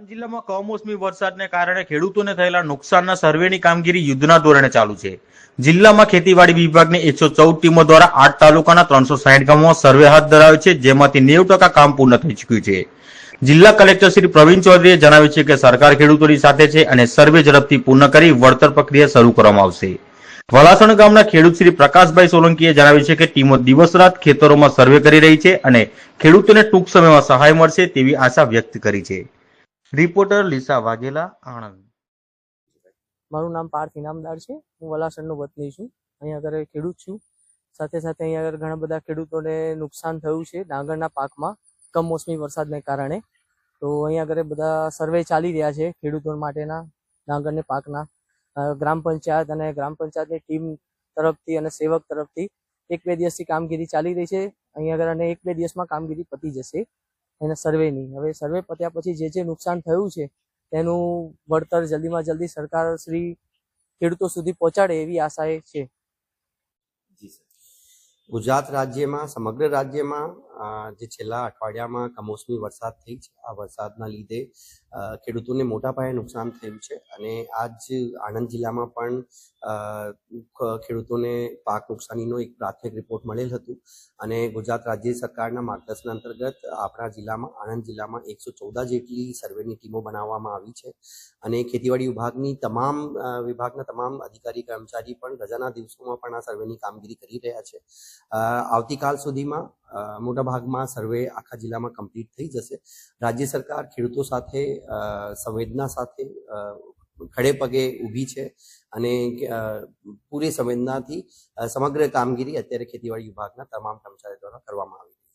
આણંદ જિલ્લામાં કમોસમી વરસાદને કારણે ખેડૂતોને થયેલા નુકસાનના સર્વેની કામગીરી યુદ્ધના ધોરણે ચાલુ છે. જિલ્લામાં ખેતીવાડી વિભાગની 114 ટીમો દ્વારા 8 તાલુકાના 360 ગામોમાં સર્વે હાથ ધરાયો છે, જેમાંથી 90% કામ પૂર્ણ થઈ ચૂક્યું છે. જિલ્લા કલેક્ટર શ્રી પ્રવીણ ચૌધરીએ જણાવ્યું છે કે સરકાર ખેડૂતોની સાથે છે અને સર્વે ઝડપથી પૂર્ણ કરી વળતર પ્રક્રિયા શરૂ કરવામાં આવશે. વલાસણ ગામના ખેડૂત શ્રી પ્રકાશભાઈ સોલંકીએ જણાવ્યું છે કે ટીમો દિવસ રાત ખેતરોમાં સર્વે કરી રહી છે અને ખેડૂતોને ટૂંક સમયમાં સહાય મળશે તેવી આશા વ્યક્ત કરી છે. રિપોર્ટર લીસા વાઘેલા, આણંદ. મારું નામ પાર્થ ઇનામદાર છે. હું વલાસણનો વતની છું. અહીંયા આગળ ખેડૂત છું. સાથે સાથે અહીંયા આગળ ઘણા બધા ખેડૂતોને નુકસાન થયું છે ડાંગરના પાકમાં કમોસમી વરસાદને કારણે. તો અહીંયા આગળ બધા સર્વે ચાલી રહ્યા છે ખેડૂતો માટેના ડાંગરને પાકના. ગ્રામ પંચાયત અને ગ્રામ પંચાયતની ટીમ તરફથી અને સેવક તરફથી 1-2 દિવસથી કામગીરી ચાલી રહી છે અહીંયા આગળ, અને 1-2 દિવસમાં કામગીરી પતી જશે એના સર્વેની. હવે સર્વે પત્યા પછી જે નુકસાન થયું છે તેનું વળતર જલ્દીમાં જલ્દી સરકાર શ્રી ખેડૂતો સુધી પહોંચાડે એવી આશા છે. ગુજરાત રાજ્યમાં સમગ્ર રાજ્યમાં જે છેલ્લા અઠવાડિયામાં કમોસમી વરસાદ થઈ છે, આ વરસાદના લીધે ખેડૂતોને મોટા પાયે નુકસાન થયું છે અને આજ આણંદ જિલ્લામાં પણ ખેડૂતોને પાક નુકસાનીનો એક પ્રાથમિક રિપોર્ટ મળેલ હતું અને ગુજરાત રાજ્ય સરકારના માર્ગદર્શન અંતર્ગત આપણા જિલ્લામાં આણંદ જિલ્લામાં 114 જેટલી સર્વેની ટીમો બનાવવામાં આવી છે અને ખેતીવાડી વિભાગના તમામ અધિકારી કર્મચારી પણ રજાના દિવસોમાં પણ આ સર્વેની કામગીરી કરી રહ્યા છે. આવતીકાલ સુધીમાં મોટા ભાગમાં સર્વે આખા જિલ્લામાં કમ્પ્લીટ થઈ જશે. રાજ્ય સરકાર ખેડૂતો સાથે સંવેદના સાથે ખડે પગે ઊભી છે અને પૂરી સંવેદનાથી સમગ્ર કામગીરી અત્યારે ખેતીવાડી વિભાગના તમામ કર્મચારીઓ દ્વારા કરવામાં આવી છે.